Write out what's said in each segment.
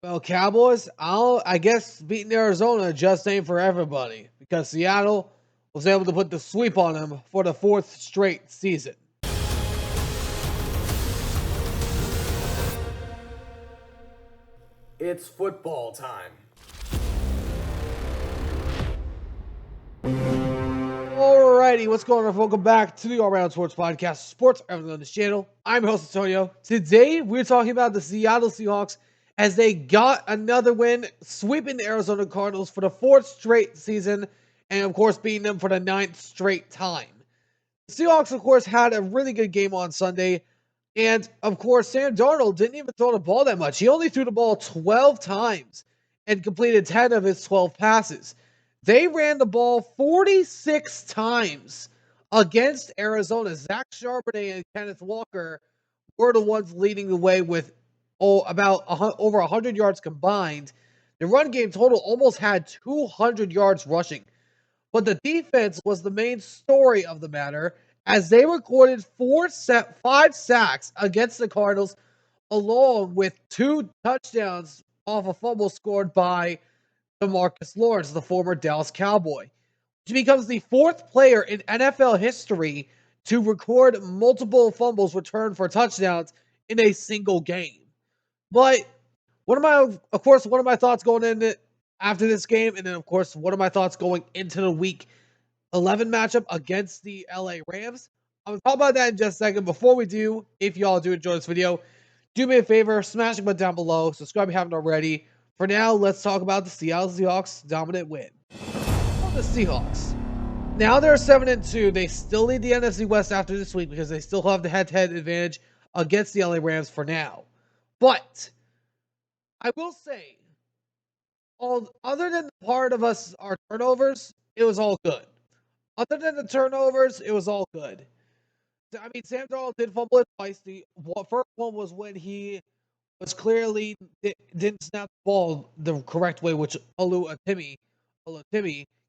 Well, Cowboys, I guess beating Arizona just ain't for everybody because Seattle was able to put the sweep on them for the fourth straight season. It's football time. Alrighty, what's going on? Welcome back to the All Around Sports Podcast, Sports Everything on this channel. I'm your host Antonio. Today we're talking about the Seattle Seahawks as they got another win, sweeping the Arizona Cardinals for the fourth straight season, and of course beating them for the ninth straight time. The Seahawks, of course, had a really good game on Sunday, and of course Sam Darnold didn't even throw the ball that much. He only threw the ball 12 times and completed 10 of his 12 passes. They ran the ball 46 times against Arizona. Zach Charbonnet and Kenneth Walker were the ones leading the way with about over 100 yards combined. The run game total almost had 200 yards rushing. But the defense was the main story of the matter as they recorded five sacks against the Cardinals, along with two touchdowns off a fumble scored by DeMarcus Lawrence, the former Dallas Cowboy. He becomes the fourth player in NFL history to record multiple fumbles returned for touchdowns in a single game. But one of my thoughts going in after this game, and then of course, one of my thoughts going into the week 11 matchup against the LA Rams. I'm gonna talk about that in just a second. Before we do, if y'all do enjoy this video, do me a favor, smash the button down below, subscribe if you haven't already. For now, let's talk about the Seattle Seahawks dominant win. The Seahawks. Now they're 7-2. They still lead the NFC West after this week because they still have the head-to-head advantage against the LA Rams for now. But I will say, other than the part of us our turnovers, it was all good. Other than the turnovers, it was all good. I mean, Sam Darnold did fumble it twice. The first one was when he was clearly didn't snap the ball the correct way, which Oluwatimi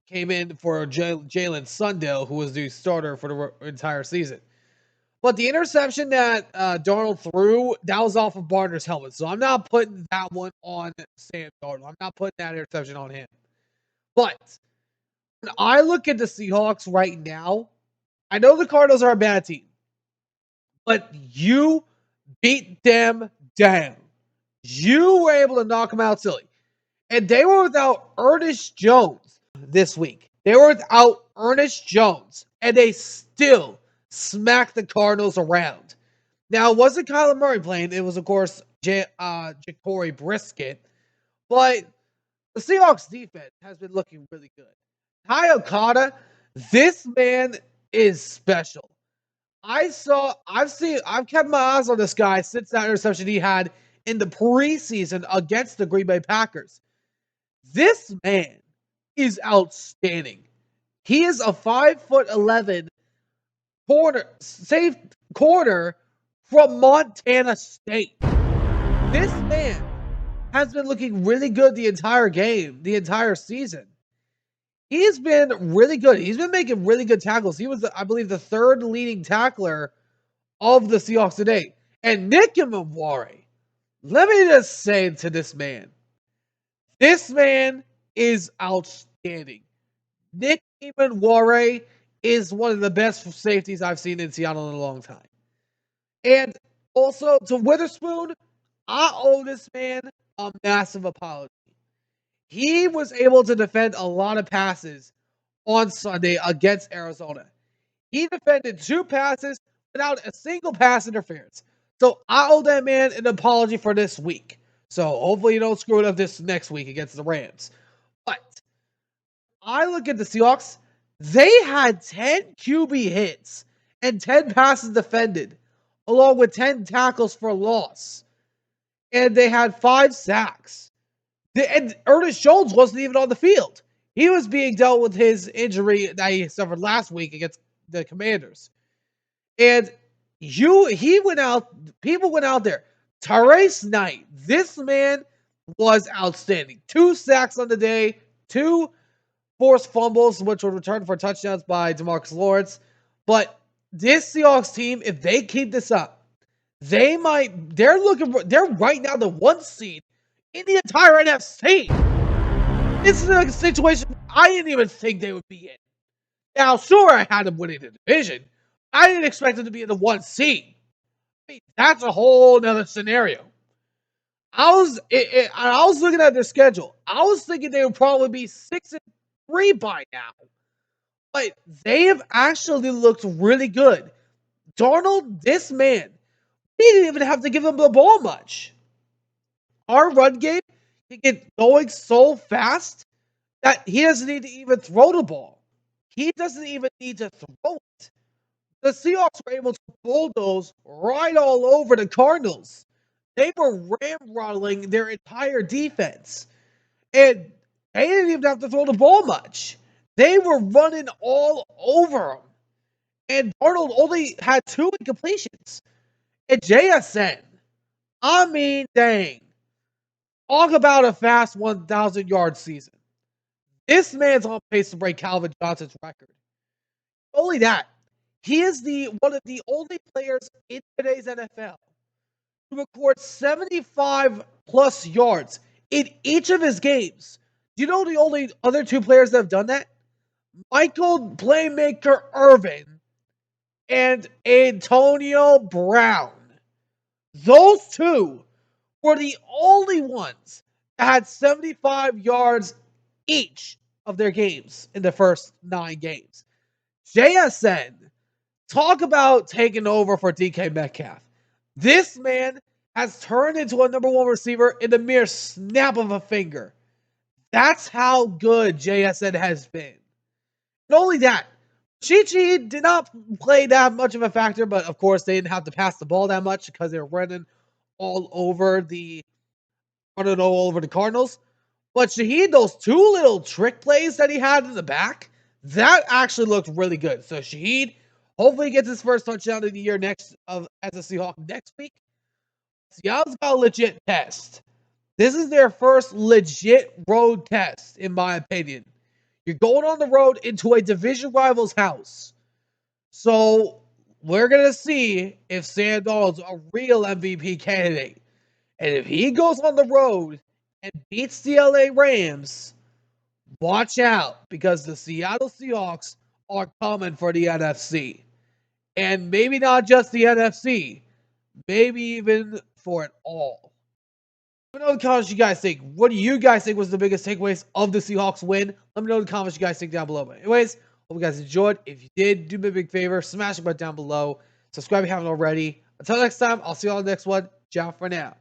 came in for Jalen Sundell, who was the starter for the entire season. But the interception that Darnold threw, that was off of Barner's helmet. So I'm not putting that one on Sam Darnold. I'm not putting that interception on him. But when I look at the Seahawks right now, I know the Cardinals are a bad team, but you beat them down. You were able to knock them out silly. And they were without Ernest Jones this week. They were without Ernest Jones, and they still smacked the Cardinals around. Now, it wasn't Kyler Murray playing. It was, of course, Jacory Brisket. But the Seahawks defense has been looking really good. Ty Okada, this man is special. I've kept my eyes on this guy since that interception he had in the preseason against the Green Bay Packers. This man is outstanding. He is a 5'11" safe corner from Montana State. This man has been looking really good the entire game, the entire season. He's been really good. He's been making really good tackles. He was, I believe, the third leading tackler of the Seahawks today. And Nick Imaware, let me just say to this man is outstanding. Nick Imaware is one of the best safeties I've seen in Seattle in a long time. And also to Witherspoon, I owe this man a massive apology. He was able to defend a lot of passes on Sunday against Arizona. He defended two passes without a single pass interference. So I owe that man an apology for this week. So hopefully you don't screw it up this next week against the Rams. But I look at the Seahawks, they had 10 QB hits and 10 passes defended, along with 10 tackles for loss. And they had 5 sacks. And Ernest Jones wasn't even on the field. He was being dealt with his injury that he suffered last week against the Commanders. And people went out there. Tyrese Knight, this man was outstanding. 2 sacks on the day, 2 forced fumbles, which were returned for touchdowns by DeMarcus Lawrence. But this Seahawks team, if they keep this up, they're right now the 1 seed in the entire NFC. This is a situation I didn't even think they would be in. Now, sure, I had them winning the division. I didn't expect them to be in the 1 seed. I mean, that's a whole nother scenario. I was looking at their schedule. I was thinking they would probably be 6-3 by now. But they have actually looked really good. Darnold, this man, we didn't even have to give him the ball much. Our run game can get going so fast that he doesn't need to even throw the ball. He doesn't even need to throw it. The Seahawks were able to bulldoze right all over the Cardinals. They were ramrodding their entire defense. And they didn't even have to throw the ball much. They were running all over him. And Darnold only had 2 incompletions. And JSN, I mean, dang. Talk about a fast 1,000-yard season. This man's on pace to break Calvin Johnson's record. Only that, he is one of the only players in today's NFL to record 75 plus yards in each of his games. Do you know the only other 2 players that have done that? Michael Playmaker Irvin and Antonio Brown. Those 2 were the only ones that had 75 yards each of their games in the first 9 games. JSN, talk about taking over for DK Metcalf. This man has turned into a number 1 receiver in the mere snap of a finger. That's how good JSN has been. Not only that, Chi did not play that much of a factor, but of course they didn't have to pass the ball that much because they were running all over the Cardinals. But Shaheed, those 2 little trick plays that he had in the back, that actually looked really good. So Shaheed hopefully gets his first touchdown of the year as a Seahawk next week. Seattle's got a legit test. This is their first legit road test, in my opinion. You're going on the road into a division rival's house. So we're going to see if Sam Darnold's a real MVP candidate. And if he goes on the road and beats the LA Rams, watch out, because the Seattle Seahawks are coming for the NFC. And maybe not just the NFC, maybe even for it all. Let me know in the comments what you guys think. What do you guys think was the biggest takeaways of the Seahawks win? Let me know in the comments what you guys think down below. But anyways, hope you guys enjoyed. If you did, do me a big favor, smash the button down below. Subscribe if you haven't already. Until next time, I'll see you on the next one. Ciao for now.